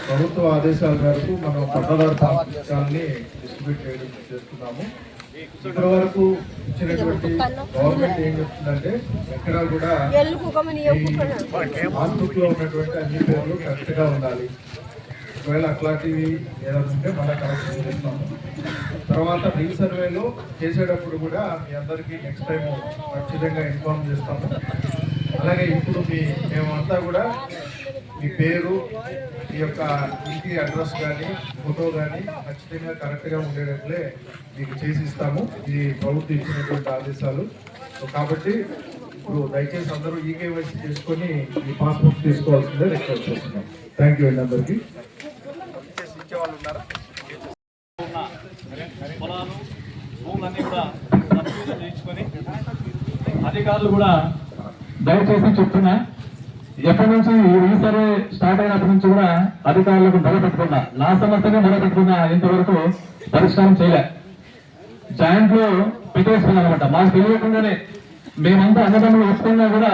ప్రభుత్వ ఆదేశాల మేరకు మనం పట్టదారు పుస్తకాలని డిస్ట్రిబ్యూట్ చేస్తున్నాము. ఇప్పటి వరకు ఇచ్చినటువంటి గవర్నమెంట్ ఏం చెప్తుందంటే ఎక్కడా కూడా పాస్బుక్ లో ఉన్నటువంటి అన్ని పేర్లు కరెక్ట్ గా ఉండాలి. ఒకవేళ అట్లాంటివి ఏదైనా ఉంటే మళ్ళీ కరెక్షన్ చేస్తాము. తర్వాత రీసర్వేలో చేసేటప్పుడు కూడా మీ అందరికీ నెక్స్ట్ టైం ఖచ్చితంగా ఇన్ఫార్మ్ చేస్తాము. అలాగే ఇప్పుడు మేమంతా కూడా మీ పేరు, మీ యొక్క ఇంటి అడ్రస్ కానీ ఫోటో కానీ ఖచ్చితంగా కరెక్ట్గా ఉండేటట్లే మీకు చేసి ఇస్తాము. ఇది ప్రభుత్వం ఇచ్చినటువంటి ఆదేశాలు. కాబట్టి ఇప్పుడు దయచేసి అందరూ ఈకేవైసీ చేసుకొని ఈ పాస్బుక్ తీసుకోవాల్సిందే రిక్వెస్ట్ చేస్తున్నాం. థ్యాంక్ యూ అండి అందరికీ. పొలాలు భూములన్నీ కూడా చేయించుకొని అధికారులు కూడా దయచేసి చెప్తున్నా, ఎప్పటి నుంచి ఈ సర్వే స్టార్ట్ అయినప్పటి నుంచి కూడా అధికారులకు మొదలుపెట్టుకున్నా, నా సమస్యగా మొదలుపెట్టుకున్నా ఇంతవరకు పరిష్కారం చేయలే. జాయింట్ లో పెట్టేసుకున్నాం అనమాట. మాకు తెలియకుండానే మేమంతా అన్నదమ్ములు వస్తున్నా కూడా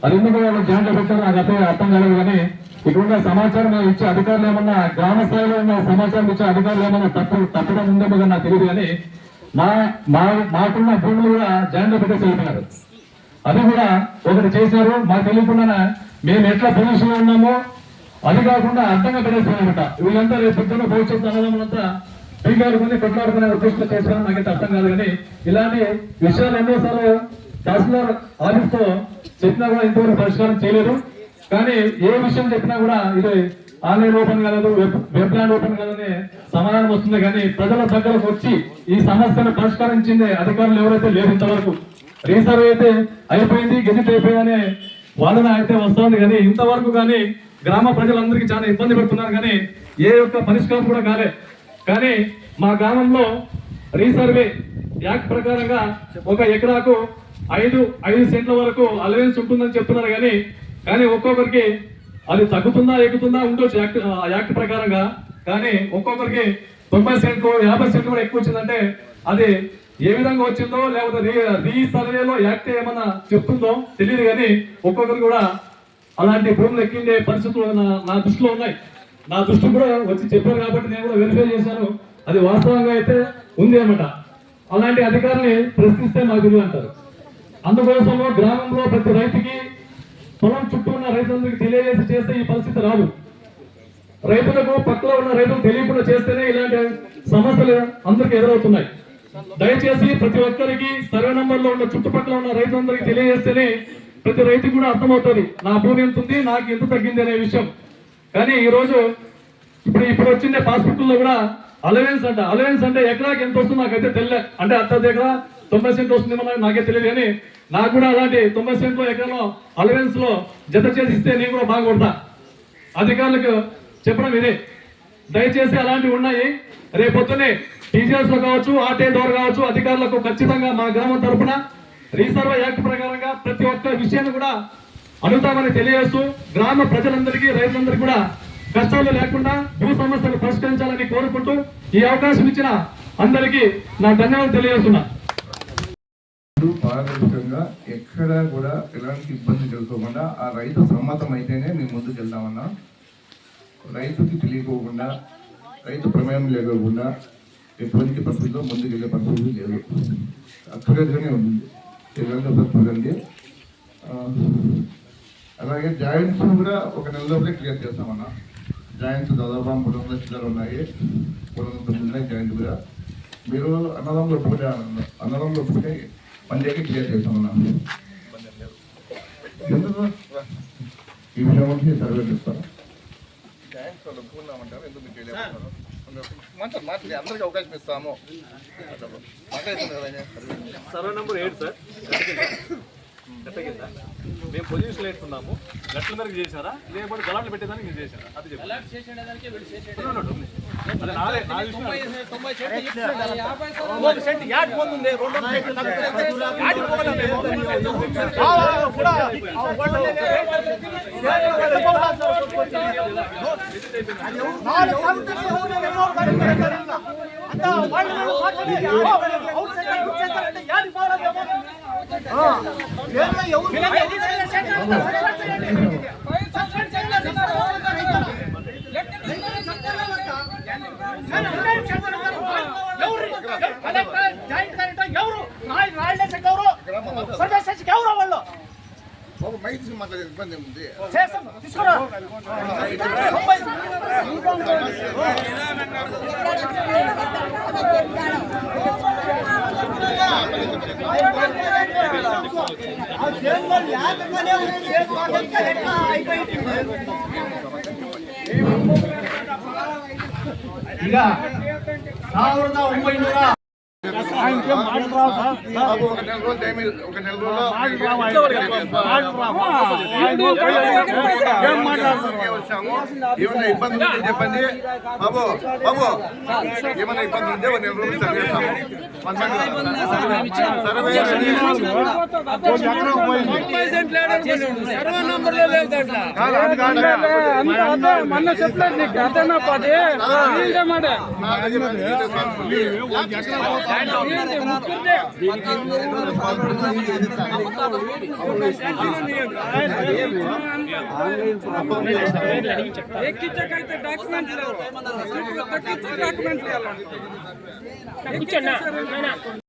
అది ఎందుకు జాయింట్ లో పెట్టారు నాకు అర్థం కాలేదు. కానీ ఇటువంటి సమాచారం ఇచ్చే అధికారులు ఏమన్నా గ్రామ స్థాయిలో ఉన్న సమాచారం ఇచ్చే అధికారులు ఏమన్నా తప్పడం ఉందేమో నాకు తెలియదు. కానీ మాకున్న భూములు కూడా జాయింట్ లో పెట్టేసి వెళ్ళిపోయినారు. అది కూడా ఒకటి చేశారు. మాకు తెలియకుండా మేము ఎట్లా పొజిషన్ లో ఉన్నామో అది కాకుండా అర్థంగా పెట్టేస్తున్నామట. వీళ్ళంతా రేపు పొద్దున్న భవిష్యత్తు అన్నదమ్ములంతా పీకాలు కొన్ని కొట్లాడుకునే ఉద్దేశంలో చేస్తారని నాకైతే అర్థం కాదు. కానీ ఇలాంటి విషయాలు ఎన్నోసార్లు తహసీల్దార్ ఆఫీస్ తో చెప్పినా కూడా ఇంతవరకు పరిష్కారం చేయలేదు. కానీ ఏ విషయం చెప్పినా కూడా ఇది ఆన్లైన్ ఓపెన్ కాలేదు, వెబ్ ల్యాండ్ ఓపెన్ కాదని సమాధానం వస్తుంది. కానీ ప్రజల దగ్గరకు వచ్చి ఈ సమస్యను పరిష్కరించిందే అధికారులు ఎవరైతే లేరు. ఇంతవరకు రీసర్వే అయితే అయిపోయింది, గెజిట్ అయిపోయిందనే వాదన అయితే వస్తుంది. కానీ ఇంతవరకు కానీ గ్రామ ప్రజలందరికీ చాలా ఇబ్బంది పెడుతున్నారు. కానీ ఏ యొక్క పరిష్కారం కూడా కాలే. కానీ మా గ్రామంలో రీసర్వే యాక్ట్ ప్రకారంగా ఒక ఎకరాకు 5 సెంట్ల వరకు అలవెన్స్ ఉంటుందని చెప్తున్నారు. కానీ ఒక్కొక్కరికి అది తగ్గుతుందా ఎక్కుతుందా ఉండొచ్చు యాక్ట్ ప్రకారంగా. కానీ ఒక్కొక్కరికి 90 సెంట్లు 50 సెంట్లు కూడా ఎక్కువ వచ్చిందంటే అది ఏ విధంగా వచ్చిందో లేకపోతే రీసర్వేలో యాక్ట్ ఏమన్నా చెప్తుందో తెలియదు. కానీ ఒక్కొక్కరు కూడా అలాంటి భూములు ఎక్కిండే పరిస్థితులు నా దృష్టిలో ఉన్నాయి. నా దృష్టి కూడా వచ్చి చెప్పారు కాబట్టి నేను కూడా వెరిఫై చేశాను. అది వాస్తవంగా అయితే ఉంది అన్నమాట. అలాంటి అధికారుల్ని ప్రశ్నిస్తే మాకు తెలియదు అంటారు. అందుకోసంలో గ్రామంలో ప్రతి రైతుకి పొలం చుట్టూ ఉన్న రైతులందరికీ తెలియజేసి చేస్తే ఈ పరిస్థితి రాదు. రైతులకు పక్కలో ఉన్న రైతులు తెలియకుండా చేస్తేనే ఇలాంటి సమస్యలు అందరికీ ఎదురవుతున్నాయి. దయచేసి ప్రతి ఒక్కరికి సర్వే నంబర్లో ఉన్న చుట్టుపక్కల ఉన్న రైతులందరికీ తెలియజేస్తేనే ప్రతి రైతుకు కూడా అర్థమవుతుంది నా భూమి ఎంత ఉంది, నాకు ఎంత తగ్గింది అనే విషయం. కానీ ఈ రోజు ఇప్పుడు వచ్చిండే పాస్బుక్లో కూడా అలవెన్స్ అంటే ఎకరాకి ఎంత వస్తుంది నాకైతే తెలియదు. అంటే అత్త దగ్గర 90 సెంట్లు వస్తుందేమో నాకే తెలియదు. కానీ నాకు కూడా అలాంటి 90 సెంట్లో ఎకరంలో అలవెన్స్ లో జత చేసి ఇస్తే నేను కూడా బాగుపడతా. అధికారులకు చెప్పడం ఇదే. దయచేసి అలాంటివి ఉన్నాయి. రేపొద్దునే టీజీఎస్ లో కావచ్చు, ఆర్టీఐ ద్వారా కావచ్చు, అధికారులకు ఖచ్చితంగా మా గ్రామం తరఫున రీసర్వే యాక్ట్ ప్రకారంగా ప్రతి ఒక్క విషయాన్ని కూడా అడుగుతామని తెలియజేస్తూ గ్రామ ప్రజలందరికీ రైతులందరికీ కూడా కష్టాలు లేకుండా భూ సమస్యలు పరిష్కరించాలని కోరుకుంటూ ఈ అవకాశం ఇచ్చిన అందరికీ నా ధన్యవాదాలు తెలియజేస్తున్నా. పారదర్శకంగా ఎక్కడా కూడా ఎలాంటి ఇబ్బంది కలుగుకోకుండా ఆ రైతు సమ్మతం అయితేనే మేము ముందుకు వెళ్తామన్నా. రైతుకి తెలియకోకుండా రైతు ప్రమేయం లేకోకుండా ఎటువంటి పరిస్థితుల్లో ముందుకు వెళ్ళే పరిస్థితి లేదు. అక్కడగానే ఉంది పరిస్థితి. అలాగే జాయింట్స్ కూడా ఒక నెల లోపలే క్లియర్ చేస్తామన్నా. జాయింట్స్ దాదాపు 300 చిల్లర ఉన్నాయి, 309 ఉన్నాయి జాయింట్ కూడా. మీరు అన్నదంలో పోతే మండేకి క్లియర్ చేస్తామన్నా. ఎందుకు ఈ విషయం వచ్చి సర్వే చేస్తారా? అందరికి అవకాశం ఇస్తాము. సర్వే నెంబర్ 8 సార్ గట్ట కింద మేము పొజిషన్ వేస్తున్నాము. గట్ల మేరకు చేశారా లేకపోతే గలాట్లు పెట్టేదానికి మీరు చేశారా? అది చెప్పండి. ఎవరు ఇబ్బంది ఏముంది? ಈಗ 1900 బాబు, ఒక నెల రోజులు టైం ఇవ్వు. ఒక నెల రోజుల్లో వచ్చాము. ఏమన్నా ఇబ్బంది ఉంటే చెప్పండి బాబు. బాబు, ఏమన్నా ఇబ్బంది ఉంటే ఒక నెల రోజులు చదివేస్తాము. మొన్న చెప్పలేదు నీకు అదేనా పది మాట ఎక్కించకైతే డాక్యుమెంట్ డాక్యుమెంట్